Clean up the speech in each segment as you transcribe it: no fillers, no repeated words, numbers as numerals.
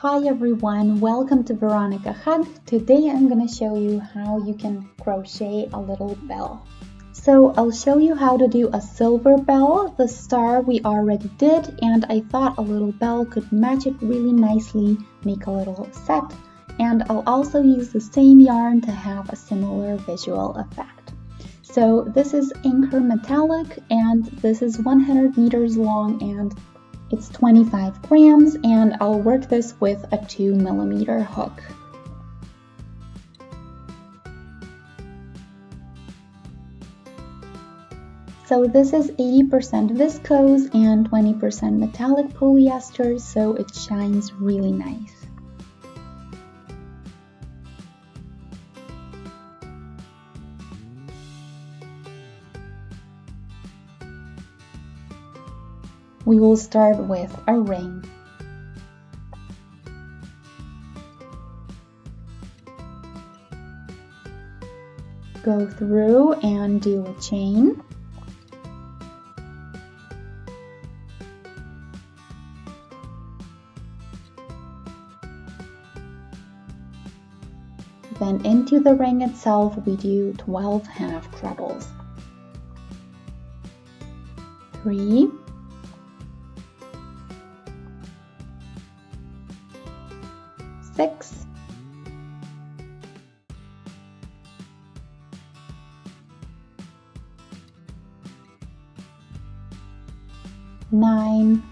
Hi everyone, welcome to Veronika Hug. Today I'm going to show you how you can crochet a little bell. So I'll show you how to do a silver bell. The star we already did, and I thought a little bell could match it really nicely, make a little set. And I'll also use the same yarn to have a similar visual effect. So this is Anchor Metallic, and this is 100 meters long, and it's 25 grams, and I'll work this with a 2mm hook. So this is 80% viscose and 20% metallic polyester, so it shines really nice. We will start with a ring. Go through and do a chain. Then into the ring itself we do 12 half trebles. 3, 6, 9,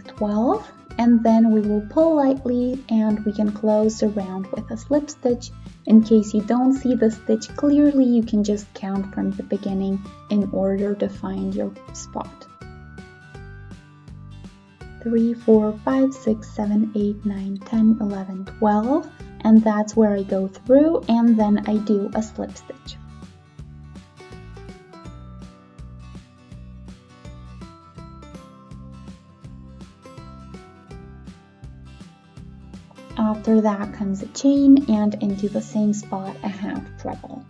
12, and then we will pull lightly and we can close around with a slip stitch. In case you don't see the stitch clearly, you can just count from the beginning in order to find your spot. 3, 4, 5, 6, 7, 8, 9, 10, 11, 12, and that's where I go through and then I do a slip stitch. After that comes a chain, and into the same spot a half treble.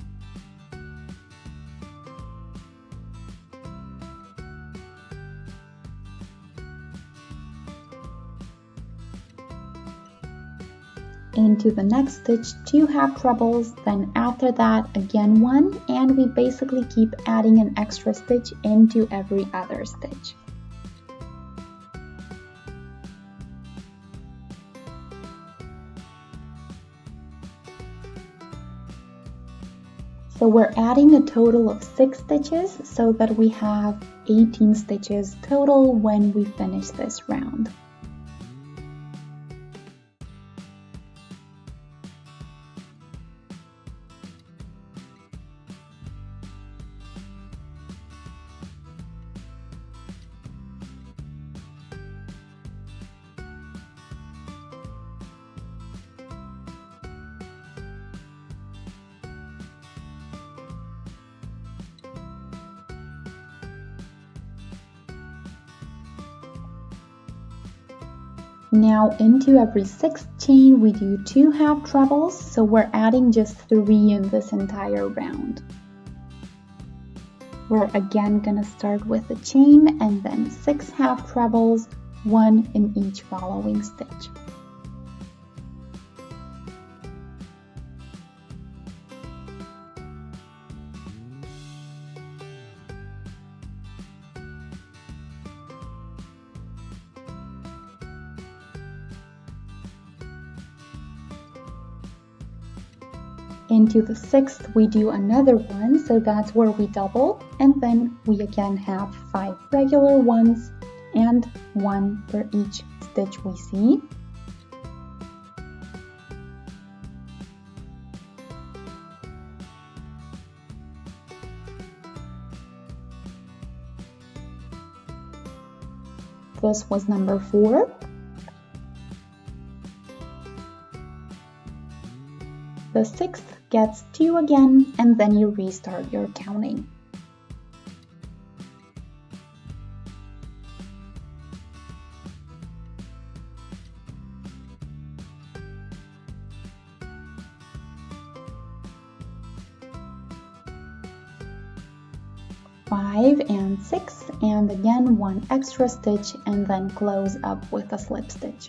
Into the next stitch 2 half trebles, then after that again 1, and we basically keep adding an extra stitch into every other stitch. So we're adding a total of 6 stitches so that we have 18 stitches total when we finish this round. Now into every 6th chain we do 2 half trebles, so we're adding just 3 in this entire round. We're again gonna start with a chain and then 6 half trebles, 1 in each following stitch. Into the 6th we do another one, so that's where we double, and then we again have 5 regular ones and 1 for each stitch we see. This was number 4. The 6th gets 2 again, and then you restart your counting. 5 and 6, and again 1 extra stitch and then close up with a slip stitch.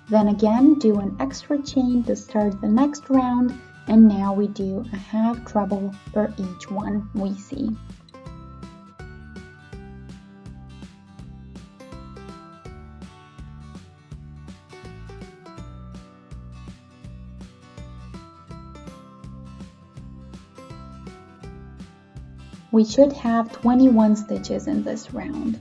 Then again do an extra chain to start the next round, and now we do a half treble for each one we see. We should have 21 stitches in this round.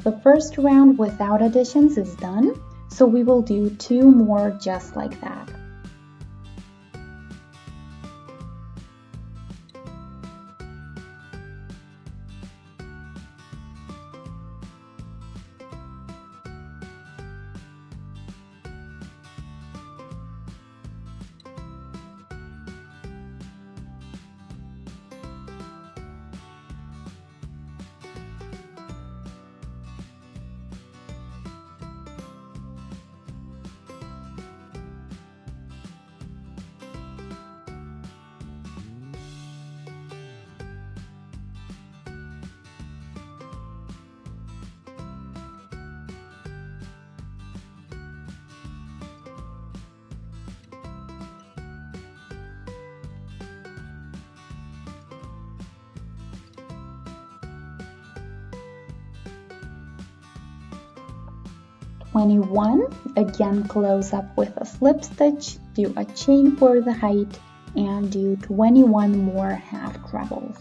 The first round without additions is done, so we will do 2 more just like that. Again close up with a slip stitch, do a chain for the height, and do 21 more half trebles.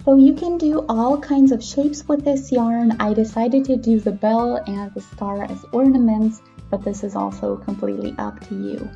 So you can do all kinds of shapes with this yarn. I decided to do the bell and the star as ornaments, but this is also completely up to you.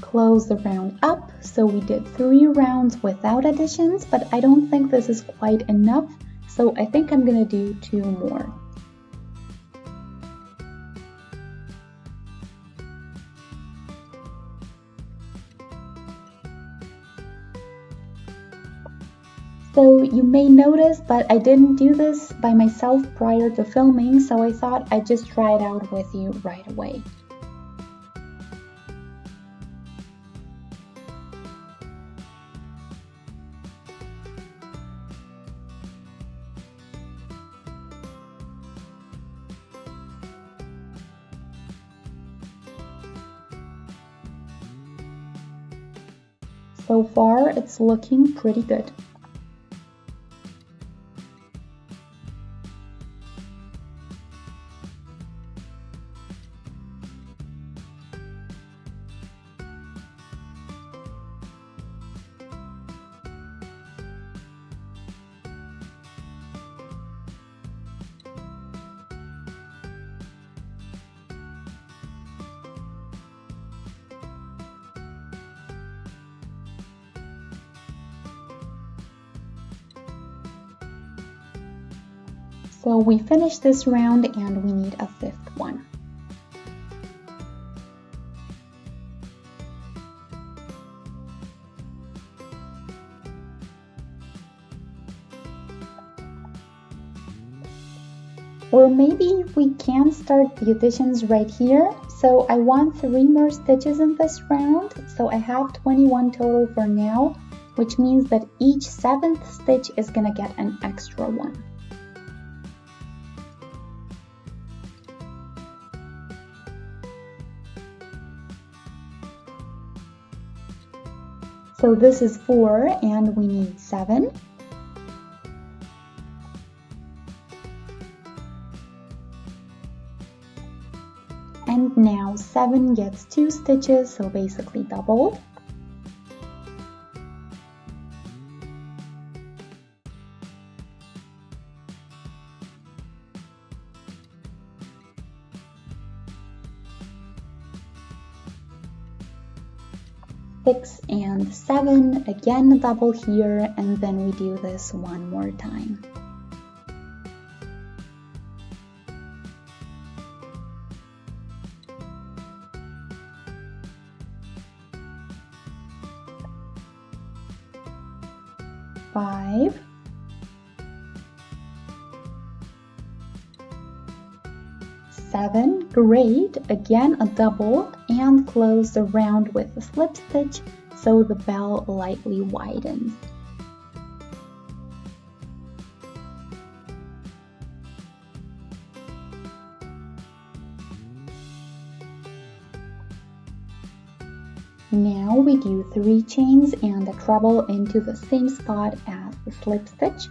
Close the round up, so we did 3 rounds without additions, but I don't think this is quite enough, so I think I'm gonna do 2 more. So you may notice, but I didn't do this by myself prior to filming, so I thought I'd just try it out with you right away. So far, it's looking pretty good. So we finished this round and we need a fifth one. Or maybe we can start the additions right here. So I want 3 more stitches in this round. So I have 21 total for now, which means that each 7th stitch is gonna get an extra one. So this is 4 and we need 7. And now 7 gets 2 stitches, so basically double. Six and 7, again a double here, and then we do this one more time. Five, 7, great, again a double, and close the round with a slip stitch so the bell lightly widens. Now we do 3 chains and a treble into the same spot as the slip stitch.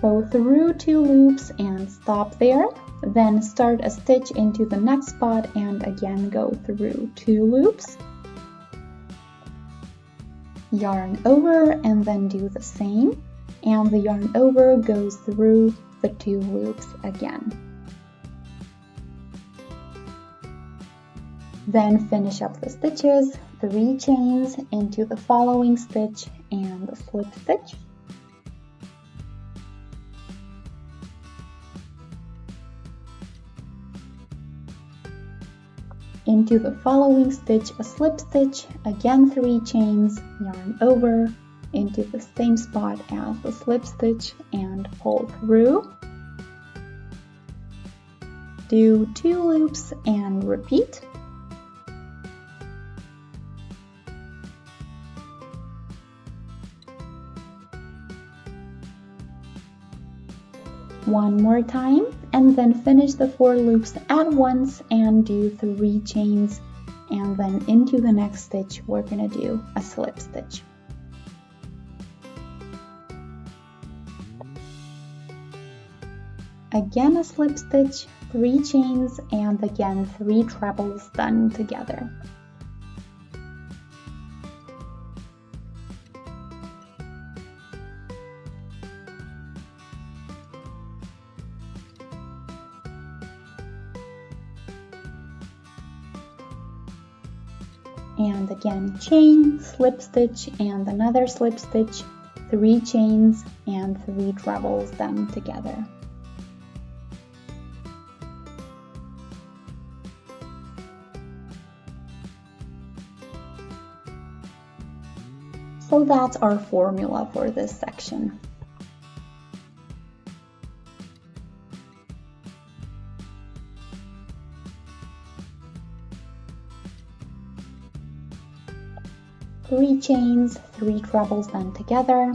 Go through 2 loops and stop there, then start a stitch into the next spot and again go through 2 loops. Yarn over and then do the same, and the yarn over goes through the 2 loops again. Then finish up the stitches, 3 chains into the following stitch and a slip stitch. Into the following stitch, a slip stitch, again 3 chains, yarn over, into the same spot as the slip stitch and pull through. Do 2 loops and repeat. One more time, and then finish the 4 loops at once and do 3 chains, and then into the next stitch we're gonna do a slip stitch. Again a slip stitch, 3 chains, and again 3 trebles done together. And again chain, slip stitch, and another slip stitch, 3 chains, and 3 trebles done together. So that's our formula for this section. Three chains, 3 trebles done together.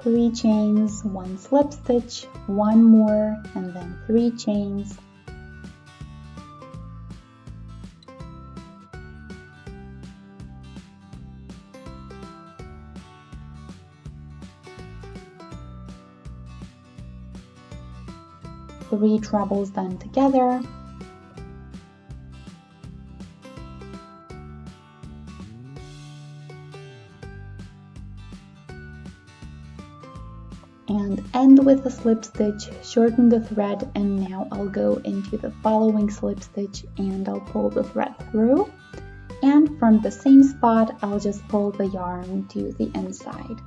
Three chains, 1 slip stitch, 1 more, and then 3 chains. Three trebles done together. End with a slip stitch, shorten the thread, and now I'll go into the following slip stitch and I'll pull the thread through. And from the same spot, I'll just pull the yarn to the inside.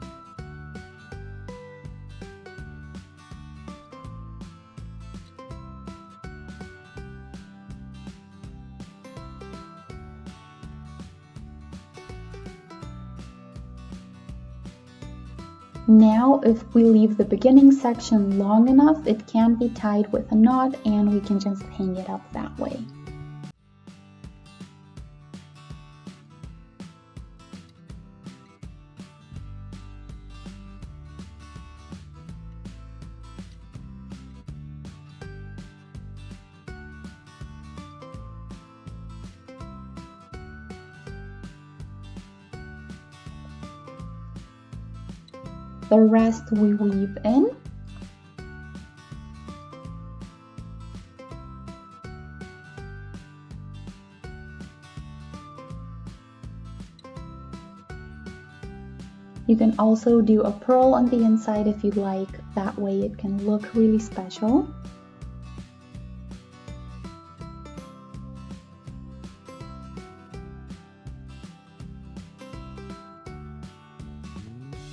Now, if we leave the beginning section long enough, it can be tied with a knot and we can just hang it up that way. The rest we weave in. You can also do a purl on the inside if you'd like, that way it can look really special.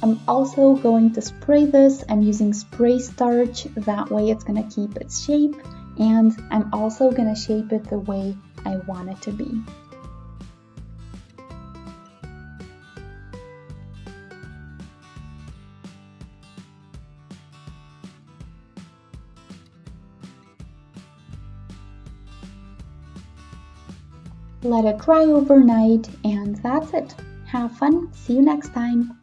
I'm also going to spray this. I'm using spray starch, that way it's going to keep its shape, and I'm also going to shape it the way I want it to be. Let it dry overnight, and that's it. Have fun, see you next time!